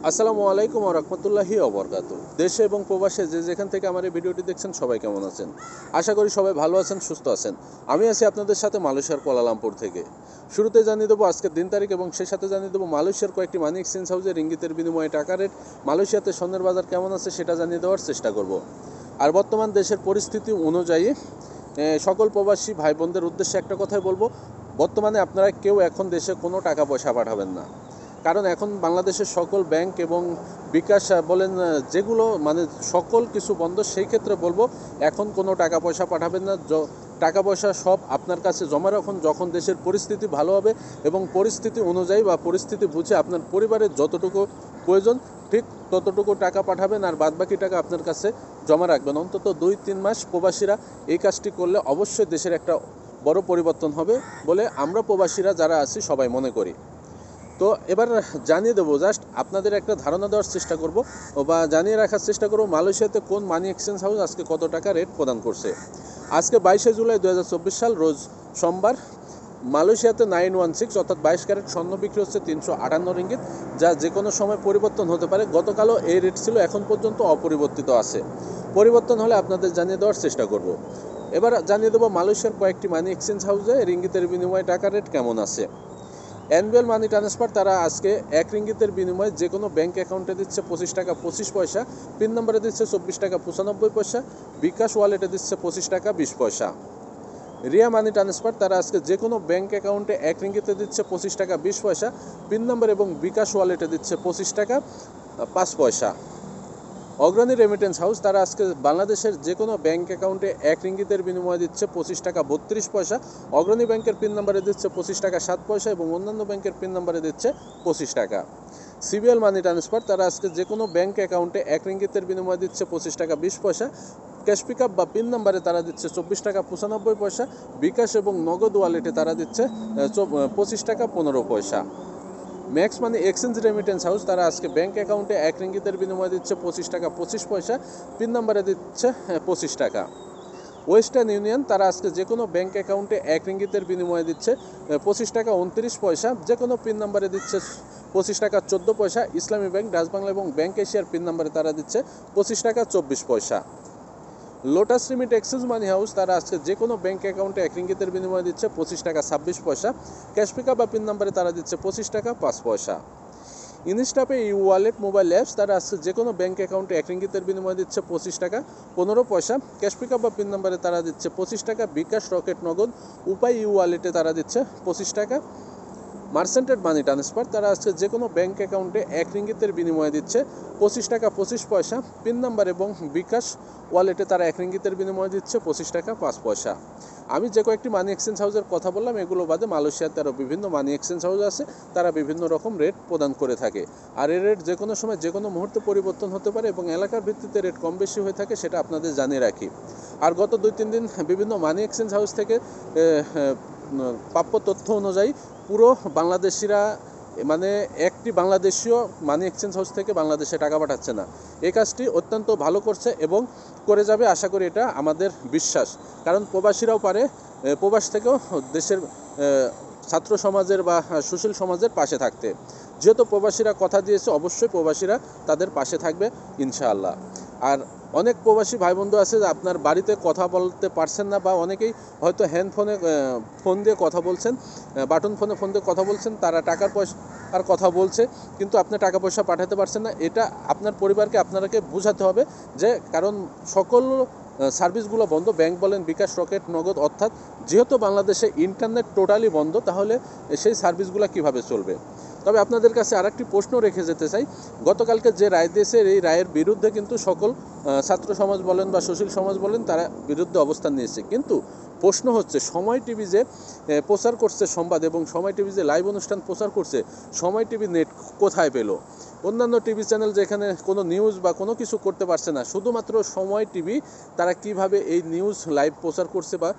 আসসালামু আলাইকুম ওয়া রাহমাতুল্লাহি ওয়া বারাকাতুহু। দেশে এবং প্রবাসে যে যেখান থেকে আমার এই ভিডিওটি দেখছেন সবাই কেমন আছেন? আশা করি সবাই ভালো আছেন, সুস্থ আছেন। আমি আছি আপনাদের সাথে মালয়েশিয়ার কুয়ালালামপুর থেকে। শুরুতে জানিয়ে দেবো আজকের দিন তারিখ এবং সেই সাথে জানিয়ে দেবো মালয়েশিয়ার কয়েকটি মানি এক্সচেঞ্জ হাউসে রিঙ্গিতের বিনিময়ে টাকা রেট, মালয়েশিয়াতে স্বর্ণের বাজার কেমন আছে সেটা জানিয়ে দেওয়ার চেষ্টা করব। আর বর্তমান দেশের পরিস্থিতি অনুযায়ী সকল প্রবাসী ভাই বোনদের উদ্দেশ্যে একটা কথাই বলবো, বর্তমানে আপনারা কেউ এখন দেশে কোনো টাকা পয়সা পাঠাবেন না। কারণ এখন বাংলাদেশের সকল ব্যাংক এবং বিকাশ বলেন যেগুলো মানে সকল কিছু বন্ধ, সেই ক্ষেত্রে বলবো এখন কোনো টাকা পয়সা পাঠাবেন না। টাকা পয়সা সব আপনার কাছে জমা রাখুন, যখন দেশের পরিস্থিতি ভালো হবে এবং পরিস্থিতি অনুযায়ী বা পরিস্থিতি বুঝে আপনার পরিবারের যতটুকু প্রয়োজন ঠিক ততটুকু টাকা পাঠাবেন, আর বাদবাকি টাকা আপনার কাছে জমা রাখবেন। অন্তত 2-3 মাস প্রবাসীরা এই কাজটি করলে অবশ্যই দেশের একটা বড় পরিবর্তন হবে বলে আমরা প্রবাসীরা যারা আছি সবাই মনে করি। তো এবার জানিয়ে দেবো, জাস্ট আপনাদের একটা ধারণা দেওয়ার চেষ্টা করব বা জানিয়ে রাখার চেষ্টা করব মালয়েশিয়াতে কোন মানি এক্সচেঞ্জ হাউস আজকে কত টাকা রেট প্রদান করছে। আজকে 22শে জুলাই 2024 সাল রোজ সোমবার মালয়েশিয়াতে 916 অর্থাৎ 22 ক্যারেট স্বর্ণ বিক্রি হচ্ছে 358 রিঙ্গিত, যা যে কোনো সময় পরিবর্তন হতে পারে। গতকালও এই রেট ছিল, এখন পর্যন্ত অপরিবর্তিত আছে। পরিবর্তন হলে আপনাদের জানিয়ে দেওয়ার চেষ্টা করব। এবার জানিয়ে দেবো মালয়েশিয়ার কয়েকটি মানি এক্সচেঞ্জ হাউসে রিঙ্গিতের বিনিময়ে টাকা রেট কেমন আছে। অ্যানুয়াল মানি ট্রান্সফার তারা আজকে 1 রিঙ্গিতের বিনিময়ে যে কোনো ব্যাঙ্ক অ্যাকাউন্টে দিচ্ছে 25 টাকা 25 পয়সা, পিন নম্বরে দিচ্ছে 24 টাকা 95 পয়সা, বিকাশ ওয়ালেটে দিচ্ছে 25 টাকা 20 পয়সা। রিয়া মানি ট্রান্সফার তারা আজকে যে কোনো ব্যাঙ্ক অ্যাকাউন্টে 1 রিঙ্গিতে দিচ্ছে 25 টাকা 20 পয়সা, পিন নম্বর এবং বিকাশ ওয়ালেটে দিচ্ছে 25 টাকা 5 পয়সা। অগ্রণী রেমিটেন্স হাউস তারা আজকে বাংলাদেশের যে কোনো ব্যাঙ্ক অ্যাকাউন্টে 1 রিঙ্গিতের বিনিময়ে দিচ্ছে 25 টাকা 32 পয়সা। অগ্রণী ব্যাংকের পিন নম্বরে দিচ্ছে 25 টাকা 7 পয়সা এবং অন্যান্য ব্যাংকের পিন নম্বরে দিচ্ছে 25 টাকা। সিবিএল মানি ট্রান্সফার তারা আজকে যে কোনো ব্যাঙ্ক অ্যাকাউন্টে 1 রিঙ্গিতের বিনিময়ে দিচ্ছে 25 টাকা 20 পয়সা। ক্যাশ পিক আপ বা পিন নম্বরে তারা দিচ্ছে 24 টাকা 95 পয়সা। বিকাশ এবং নগদ ওয়ালেটে তারা দিচ্ছে 25 টাকা 15 পয়সা। Max money exchange remittance house তারা আজকে ব্যাঙ্ক অ্যাকাউন্টে 1 রিঙ্গিতের বিনিময়ে দিচ্ছে 25 টাকা 25 পয়সা, পিন নম্বরে দিচ্ছে 25 টাকা। ওয়েস্টার্ন ইউনিয়ন তারা আজকে যে কোনো ব্যাঙ্ক অ্যাকাউন্টে 1 রিঙ্গিতের বিনিময়ে দিচ্ছে 25 টাকা 29 পয়সা, যে কোনো পিন নম্বরে দিচ্ছে 25 টাকা 14 পয়সা। ইসলামী ব্যাংক, ডাচ বাংলা এবং ব্যাংক এশিয়ার পিন নম্বরে তারা দিচ্ছে 25 টাকা 24 পয়সা। লোটাস রিমিট এক্সচেঞ্জ মানি হাউস তারা আজকে যে কোনো ব্যাঙ্ক অ্যাকাউন্টে 1 রিঙ্গিতের বিনিময়ে দিচ্ছে 25 টাকা 26 পয়সা, ক্যাশ পিকআপ বা পিন নম্বরে তারা দিচ্ছে 25 টাকা 5 পয়সা। ইনস্টাপে ই ওয়ালেট মোবাইল অ্যাপস তারা আজকে যে কোনো ব্যাঙ্ক অ্যাকাউন্টে 1 রিঙ্গিতের বিনিময়ে দিচ্ছে 25 টাকা 15 পয়সা, ক্যাশ পিকআপ বা পিন নম্বরে তারা দিচ্ছে 25 টাকা। বিকাশ, রকেট নগদ, উপায় ই ওয়ালেটে তারা দিচ্ছে 25 টাকা। মার্সেন্টেড মানি ট্রান্সফার তারা আজকে যে কোনো ব্যাঙ্ক অ্যাকাউন্টে 1 রিঙ্গিতের বিনিময়ে দিচ্ছে 25 টাকা 25 পয়সা, পিন নাম্বার এবং বিকাশ ওয়ালেটে তারা 1 রিঙ্গিতের বিনিময়ে দিচ্ছে 25 টাকা 5 পয়সা। আমি যে কয়েকটি মানি এক্সচেঞ্জ হাউসের কথা বললাম এগুলো বাদে মালয়েশিয়াতে আরও বিভিন্ন মানি এক্সচেঞ্জ হাউস আছে, তারা বিভিন্ন রকম রেট প্রদান করে থাকে। আর এই রেট যে কোনো সময় যে কোনো মুহূর্তে পরিবর্তন হতে পারে এবং এলাকার ভিত্তিতে রেট কম বেশি হয়ে থাকে, সেটা আপনাদের জানিয়ে রাখি। আর গত 2-3 দিন বিভিন্ন মানি এক্সচেঞ্জ হাউস থেকে প্রাপ্য তথ্য অনুযায়ী পুরো বাংলাদেশিরা মানে একটি বাংলাদেশীয় মানি এক্সচেঞ্জ হাউস থেকে বাংলাদেশে টাকা পাঠাচ্ছে না। এই কাজটি অত্যন্ত ভালো করছে এবং করে যাবে, আশা করি, এটা আমাদের বিশ্বাস। কারণ প্রবাসীরাও পারে প্রবাস থেকেও দেশের ছাত্র সমাজের বা সুশীল সমাজের পাশে থাকতে। যেহেতু প্রবাসীরা কথা দিয়েছে, অবশ্যই প্রবাসীরা তাদের পাশে থাকবে ইনশাআল্লাহ। আর অনেক প্রবাসী ভাই বন্ধু আছে যে আপনার বাড়িতে কথা বলতে পারছেন না, বা অনেকেই হয়তো হ্যান্ডফোনে ফোন দিয়ে কথা বলছেন, বাটন ফোনে ফোন দিয়ে কথা বলছেন, তারা টাকার পয়সার কথা বলছে কিন্তু আপনি টাকা পয়সা পাঠাতে পারছেন না। এটা আপনার পরিবারকে আপনাকে বোঝাতে হবে যে কারণ সকল সার্ভিসগুলো বন্ধ, ব্যাংক বলেন, বিকাশ, রকেট, নগদ, অর্থাৎ যেহেতু বাংলাদেশে ইন্টারনেট টোটালি বন্ধ, তাহলে সেই সার্ভিসগুলো কিভাবে চলবে। তবে আপনাদের কাছে আরেকটি প্রশ্ন রেখে যেতে চাই, গতকালকে যে রায় দিয়েছে এই রায়ের বিরুদ্ধে কিন্তু সকল ছাত্র সমাজ বলেন বা সুশীল সমাজ বলেন তারা বিরুদ্ধে অবস্থান নিয়েছে। কিন্তু প্রশ্ন হচ্ছে, সময় টিভি যে প্রচার করছে সংবাদ এবং সময় টিভি যে লাইভ অনুষ্ঠান প্রচার করছে, সময় টিভি নেট কোথায় পেল? অন্যান্য টিভি চ্যানেল যেখানে কোনো নিউজ বা কোনো কিছু করতে পারছে না, শুধুমাত্র সময় টিভি তারা কিভাবে এই নিউজ লাইভ প্রচার করছে বা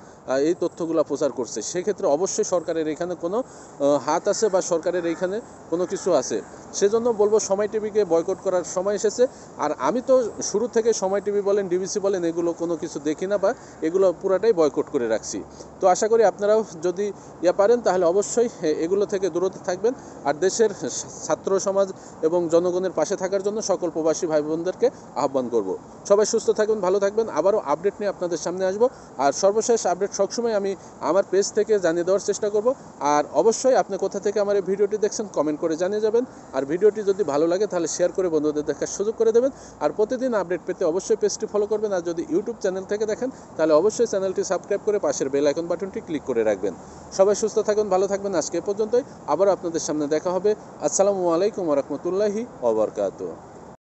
এই তথ্যগুলো প্রচার করছে? সেক্ষেত্রে অবশ্যই সরকারের এখানে কোনো হাত আছে বা সরকারের এইখানে কোনো কিছু আছে। সেজন্য বলবো সময় টিভিকে বয়কট করার সময় এসেছে। আর আমি তো শুরু থেকে সময় টিভি বলেন, ডিবিসি বলেন, এগুলো কোনো কিছু দেখি না বা এগুলো পুরাটাই বয়কট করে রাখছি। তো আশা করি আপনারাও যদি পারেন তাহলে অবশ্যই এগুলো থেকে দূরত থাকবেন। আর দেশের ছাত্র সমাজ এবং জনগণের পাশে থাকার জন্য সকল প্রবাসী ভাই বোনদেরকে আহ্বান করব। সবাই সুস্থ থাকবেন, ভালো থাকবেন। আবারও আপডেট নিয়ে আপনাদের সামনে আসবো। আর সর্বশেষ আপডেট সবসময় আমি আমার পেজ থেকে জানিয়ে দেওয়ার চেষ্টা করব। আর অবশ্যই আপনি কোথা থেকে আমার এই ভিডিওটি দেখছেন কমেন্ট করে জানিয়ে যাবেন। আর ভিডিওটি যদি ভালো লাগে তাহলে শেয়ার করে বন্ধুদের দেখার সুযোগ করে দেবেন। আর প্রতিদিন আপডেট পেতে অবশ্যই পেজটি ফলো করবেন। আর যদি ইউটিউব চ্যানেল থেকে দেখেন তাহলে অবশ্যই চ্যানেলটি সাবস্ক্রাইব করে পাশের বেল আইকন বাটনটি ক্লিক করে রাখবেন। সবাই সুস্থ থাকবেন, ভালো থাকবেন। আজকে এ পর্যন্তই, আবারও আপনাদের সামনে দেখা হবে। আসসালামু আলাইকুম ওয়া রাহমাতুল্লাহি ওয়া বারাকাতুহু।